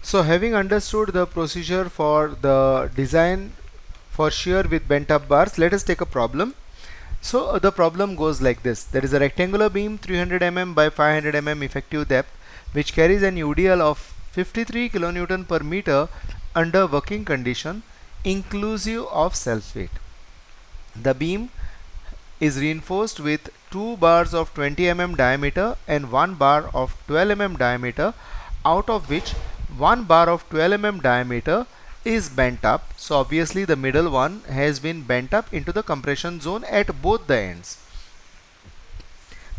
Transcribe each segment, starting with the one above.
So having understood the procedure for the design for shear with bent up bars, let us take a problem. So the problem goes like this. There is a rectangular beam 300 mm by 500 mm effective depth which carries an UDL of 53 kilonewton per meter under working condition inclusive of self weight. The beam is reinforced with 2 bars of 20 mm diameter and 1 bar of 12 mm diameter, out of which 1 bar of 12 mm diameter is bent up. So obviously the middle one has been bent up into the compression zone at both the ends.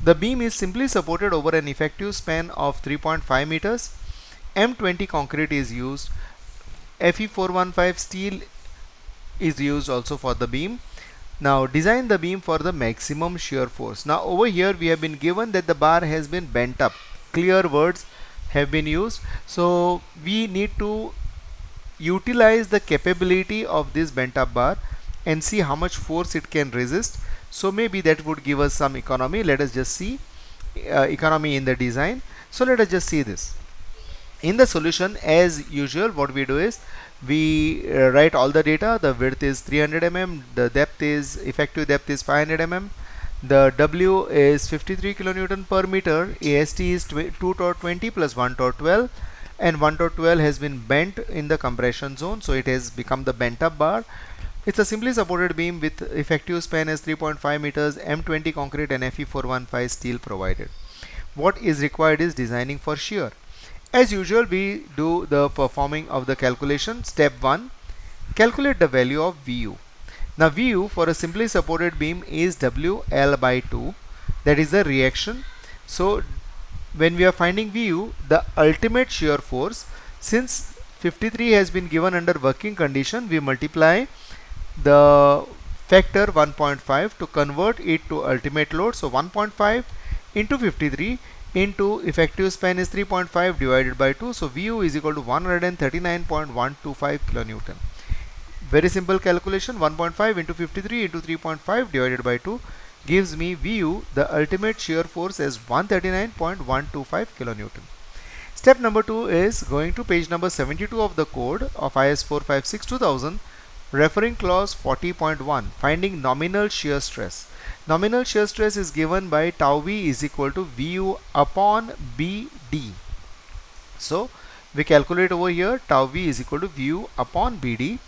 The beam is simply supported over an effective span of 3.5 meters. M20 concrete is used. Fe415 steel is used also for the beam. Now design the beam for the maximum shear force. Now over here we have been given that the bar has been bent up. Clear words have been used. So we need to utilize the capability of this bent up bar and see how much force it can resist. So maybe that would give us some economy. Let us just see economy in the design. So let us just see this. In the solution, as usual, what we do is we write all the data. The width is 300 mm, the depth is effective depth is 500 mm, the W is 53 kilonewton per meter, AST is 2 torr 20 plus 1 torr 12, and 1 torr 12 has been bent in the compression zone, so it has become the bent up bar. It's a simply supported beam with effective span as 3.5 meters, M20 concrete and Fe415 steel provided. What is required is designing for shear. As usual, we do the performing of the calculation. Step 1, calculate the value of VU. Now VU for a simply supported beam is WL by 2, that is the reaction. So when we are finding VU, the ultimate shear force, since 53 has been given under working condition, we multiply the factor 1.5 to convert it to ultimate load. So 1.5 into 53 into effective span is 3.5 divided by 2. So VU is equal to 139.125 kilonewton. Very simple calculation. 1.5 into 53 into 3.5 divided by 2 gives me VU, the ultimate shear force, as 139.125 kilonewton. Step number 2 is going to page number 72 of the code of IS 456-2000, referring clause 40.1, finding nominal shear stress. Nominal shear stress is given by tau V is equal to VU upon BD. So we calculate over here tau V is equal to VU upon BD.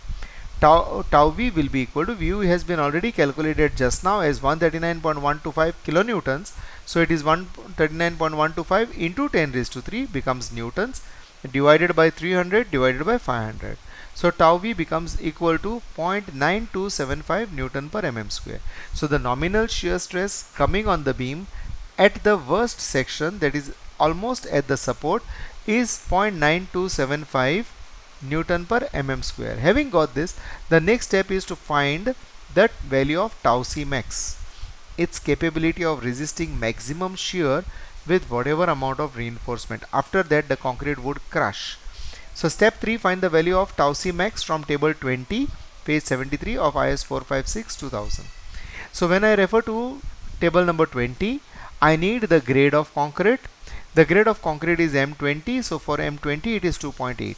Tau V will be equal to VU has been already calculated just now as 139.125 kilonewtons. So it is 139.125 into 10 raised to 3 becomes newtons, divided by 300 divided by 500. So tau V becomes equal to 0.9275 Newton per mm square. So the nominal shear stress coming on the beam at the worst section, that is almost at the support, is 0.9275 Newton per mm square. Having got this, the next step is to find that value of tau C max, its capability of resisting maximum shear with whatever amount of reinforcement. After that, the concrete would crush. So step 3, find the value of tau C max from table 20, page 73 of IS 456-2000. So when I refer to table number 20, I need the grade of concrete. The grade of concrete is M20, so for M20 it is 2.8.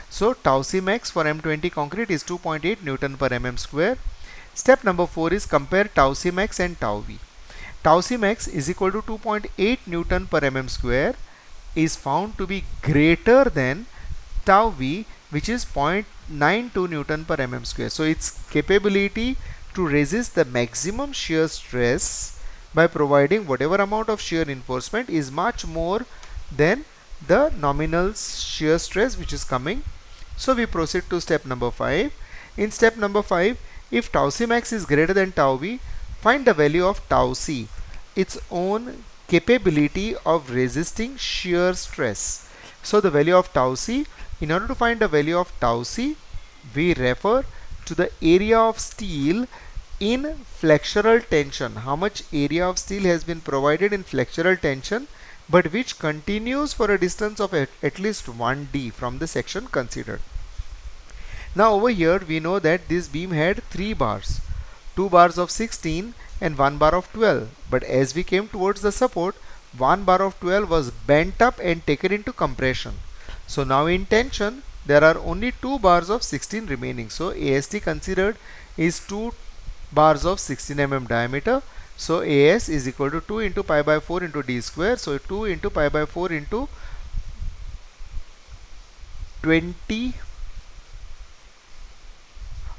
So tau C max for M20 concrete is 2.8 Newton per mm square. Step number 4 is compare tau C max and tau V. Tau C max is equal to 2.8 Newton per mm square is found to be greater than tau V, which is 0.92 Newton per mm square. So its capability to resist the maximum shear stress by providing whatever amount of shear reinforcement is much more than the nominal shear stress which is coming. So we proceed to step number 5. In step number 5, if tau C max is greater than tau V, find the value of tau C, its own capability of resisting shear stress. So the value of tau C, in order to find the value of tau C, we refer to the area of steel in flexural tension. How much area of steel has been provided in flexural tension, but which continues for a distance of at least 1d from the section considered. Now over here we know that this beam had 3 bars, 2 bars of 16 and 1 bar of 12, but as we came towards the support, 1 bar of 12 was bent up and taken into compression. So now in tension there are only 2 bars of 16 remaining. So AST considered is 2 bars of 16 mm diameter. So AS is equal to 2 into pi by 4 into d square. So 2 into pi by 4 into 20.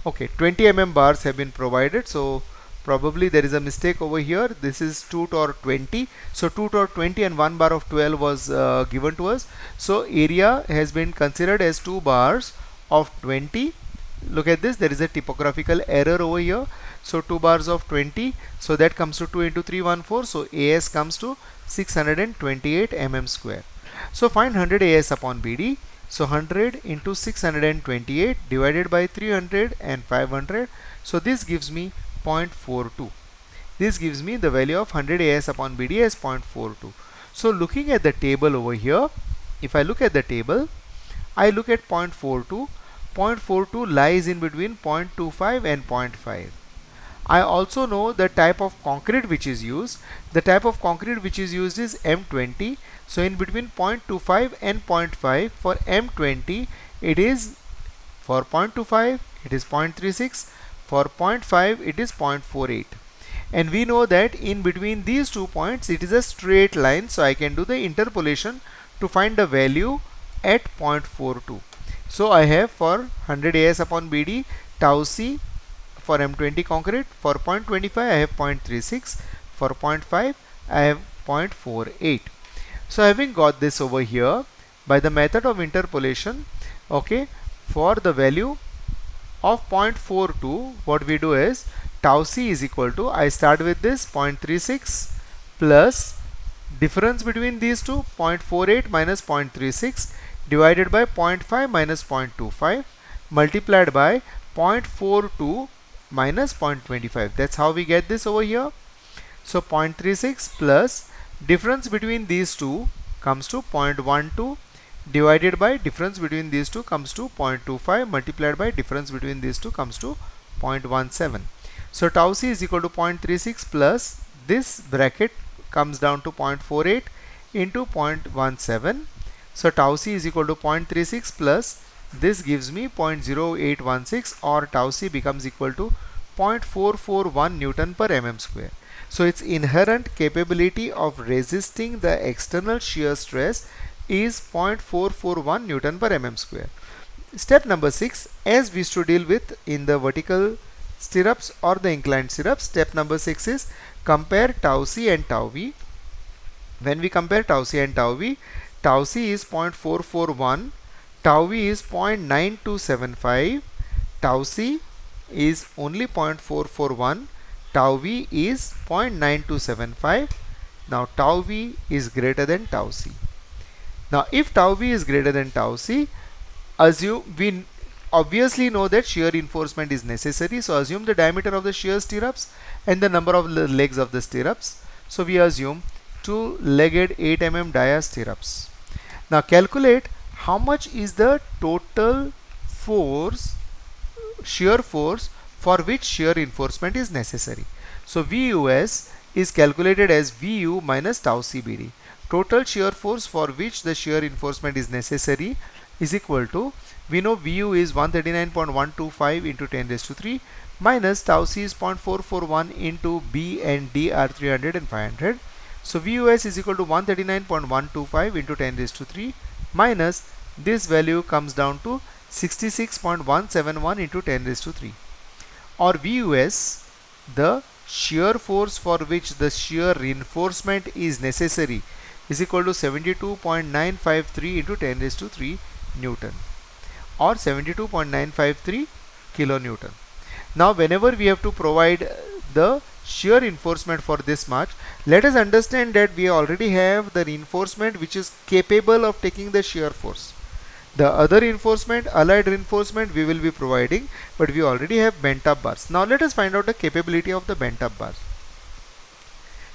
Okay, 20 mm bars have been provided. So probably there is a mistake over here. This is 2 torr 20. So 2 torr 20 and 1 bar of 12 was given to us. So area has been considered as 2 bars of 20. Look at this, there is a typographical error over here. So 2 bars of 20, so that comes to 2 into 314. So AS comes to 628 mm square. So find 100 AS upon BD. So 100 into 628 divided by 300 and 500. So this gives me 0.42. This gives me the value of 100 AS upon BD as 0.42. So looking at the table over here, if I look at the table, I look at 0.42. 0.42 lies in between 0.25 and 0.5. I also know the type of concrete which is used. The type of concrete which is used is M20. So in between 0.25 and 0.5 for M20 it is, for 0.25 it is 0.36, for 0.5 it is 0.48. And we know that in between these 2 points it is a straight line, so I can do the interpolation to find the value at 0.42. So I have for 100 AS upon BD tau C for M20 concrete. For 0.25 I have 0.36, for 0.5 I have 0.48. So having got this over here by the method of interpolation, okay, for the value of 0.42 what we do is tau C is equal to, I start with this 0.36 plus difference between these two 0.48 minus 0.36 divided by 0.5 minus 0.25 multiplied by 0.42 minus 0.25. That's how we get this over here. So 0.36 plus difference between these two comes to 0.12 divided by difference between these two comes to 0.25 multiplied by difference between these two comes to 0.17. So tau C is equal to 0.36 plus this bracket comes down to 0.48 into 0.17. So tau C is equal to 0.36 plus this gives me 0.0816, or tau C becomes equal to 0.441 Newton per mm square. So its inherent capability of resisting the external shear stress is 0.441 Newton per mm square. Step number 6, as we used to deal with in the vertical stirrups or the inclined stirrups, step number 6 is compare tau C and tau V. When we compare tau C and tau V, tau C is 0.441, tau V is 0.9275, tau C is only 0.441, tau V is 0.9275. Now tau V is greater than tau C. Now if tau V is greater than tau C, we obviously know that shear reinforcement is necessary. So assume the diameter of the shear stirrups and the number of the legs of the stirrups. So we assume 2-legged 8 mm dia stirrups. Now calculate how much is the total force, shear force, for which shear reinforcement is necessary. So VUS is calculated as VU minus tau CBD. Total shear force for which the shear reinforcement is necessary is equal to, we know VU is 139.125 into 10 raised to 3 minus tau C is 0.441 into B and D are 300 and 500. So VUS is equal to 139.125 into 10 raised to 3 minus this value comes down to 66.171 into 10 raised to 3. Or VUS, the shear force for which the shear reinforcement is necessary, is equal to 72.953 into 10 raised to 3 Newton, or 72.953 kilonewton. Now whenever we have to provide the shear reinforcement for this much, let us understand that we already have the reinforcement which is capable of taking the shear force. The other reinforcement, allied reinforcement, we will be providing, but we already have bent up bars. Now let us find out the capability of the bent up bars.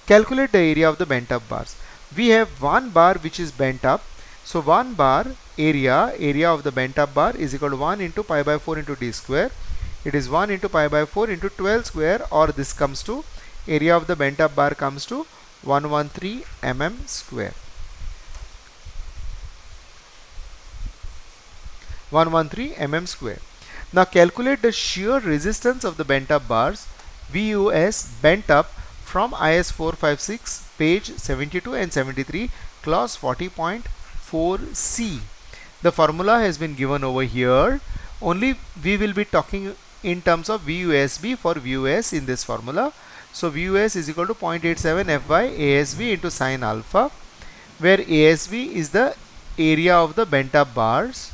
Calculate the area of the bent up bars. We have one bar which is bent up. So one bar area of the bent up bar is equal to 1 into pi by 4 into d square. It is 1 into pi by 4 into 12 square, or this comes to, area of the bent up bar comes to 113 mm square. 113 mm square. Now calculate the shear resistance of the bent up bars VUS bent up from IS 456 page 72 and 73 clause 40.4c. The formula has been given over here. Only we will be talking in terms of VUSB for VUS in this formula. So VUS is equal to 0.87 F by ASB into sine alpha, where ASB is the area of the bent up bars.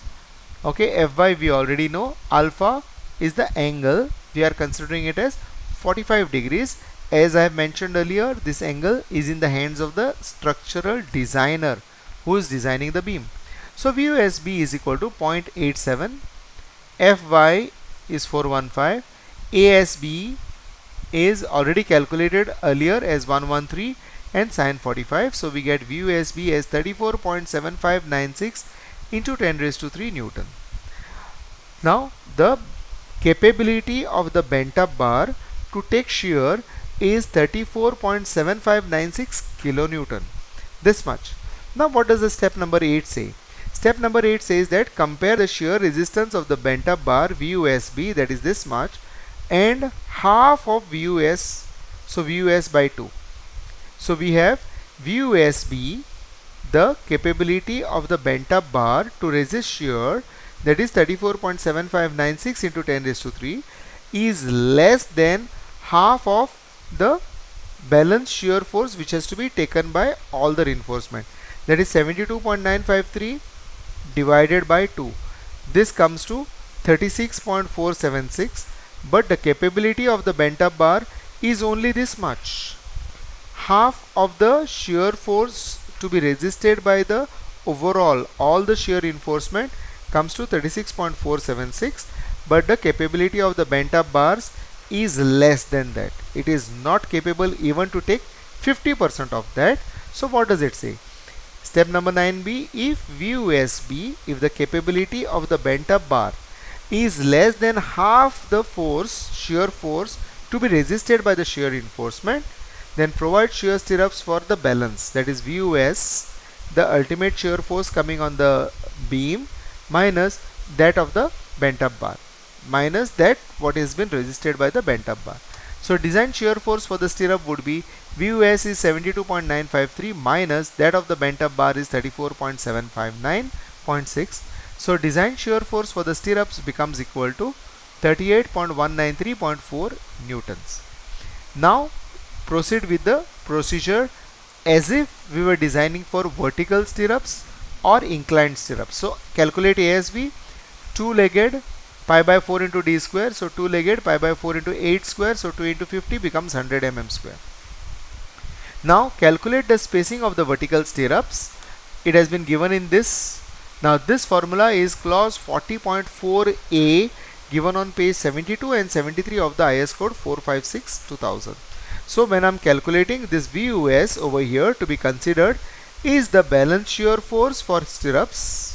Okay, Fy we already know, alpha is the angle, we are considering it as 45 degrees. As I have mentioned earlier, this angle is in the hands of the structural designer who is designing the beam. So VUSB is equal to 0.87, Fy is 415, ASB is already calculated earlier as 113 and sine 45. So we get VUSB as 34.7596 into 10 raised to 3 Newton. Now the capability of the bent up bar to take shear is 34.7596 kilonewton. This much. Now what does the step number 8 say? Step number 8 says that compare the shear resistance of the bent up bar VUSB, that is this much, and half of VUS, so VUS by 2. So we have VUSB, the capability of the bent up bar to resist shear, that is 34.7596 into 10 raised to 3, is less than half of the balance shear force which has to be taken by all the reinforcement, that is 72.953 divided by 2. This comes to 36.476, but the capability of the bent up bar is only this much. Half of the shear force to be resisted by the overall all the shear reinforcement comes to 36.476, but the capability of the bent up bars is less than that. It is not capable even to take 50% of that. So what does it say? Step number 9b, if VUSB, if the capability of the bent up bar is less than half the force, shear force to be resisted by the shear reinforcement, then provide shear stirrups for the balance, that is VUS, the ultimate shear force coming on the beam, minus that of the bent up bar, minus that what has been resisted by the bent up bar. So design shear force for the stirrup would be VUS is 72.953 minus that of the bent up bar is 34.759.6. So design shear force for the stirrups becomes equal to 38.193.4 newtons. Now proceed with the procedure as if we were designing for vertical stirrups or inclined stirrups. So calculate ASB, two-legged pi by 4 into d square, so two-legged pi by 4 into 8 square, so 2 into 50 becomes 100 mm square. Now calculate the spacing of the vertical stirrups. It has been given in this. Now this formula is clause 40.4a given on page 72 and 73 of the IS code 456/2000. So when I'm calculating this VUS over here to be considered is the balance shear force for stirrups.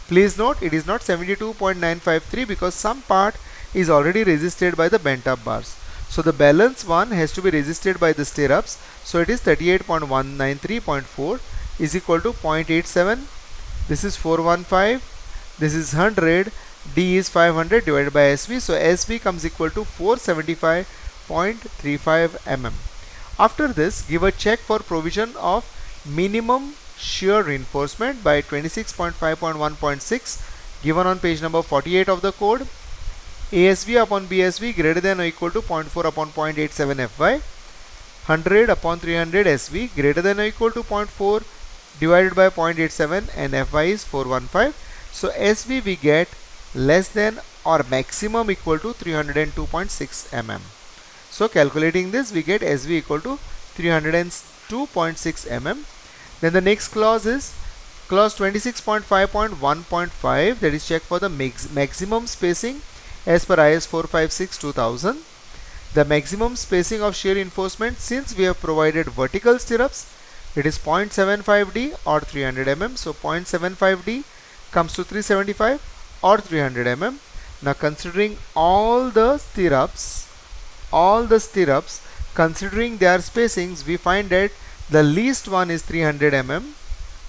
Please note it is not 72.953 because some part is already resisted by the bent up bars. So the balance one has to be resisted by the stirrups. So it is 38.193.4 is equal to 0.87. This is 415. This is 100. D is 500 divided by SV. So SV comes equal to 475.35 mm. After this, give a check for provision of minimum shear reinforcement by 26.5.1.6 given on page number 48 of the code. ASV upon BSV greater than or equal to 0.4 upon 0.87 Fy. 100 upon 300 SV greater than or equal to 0.4 divided by 0.87 and Fy is 415. So SV we get less than or maximum equal to 302.6 mm. So calculating this we get SV equal to 302.6 mm. Then the next clause is clause 26.5.1.5, that is check for the maximum spacing as per IS 456/2000. The maximum spacing of shear reinforcement, since we have provided vertical stirrups, it is 0.75D or 300 mm. So 0.75D comes to 375 or 300 mm. Now considering all the stirrups considering their spacings, we find that the least one is 300 mm.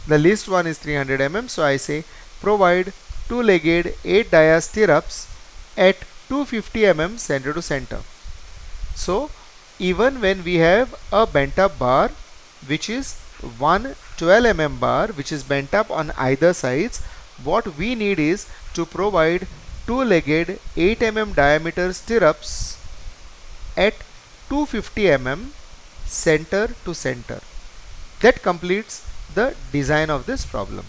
The least one is 300 mm. So I say provide two-legged 8 dia stirrups at 250 mm center to center. So even when we have a bent up bar which is one 12 mm bar which is bent up on either sides, what we need is to provide two-legged 8 mm diameter stirrups at 250 mm center to center. That completes the design of this problem.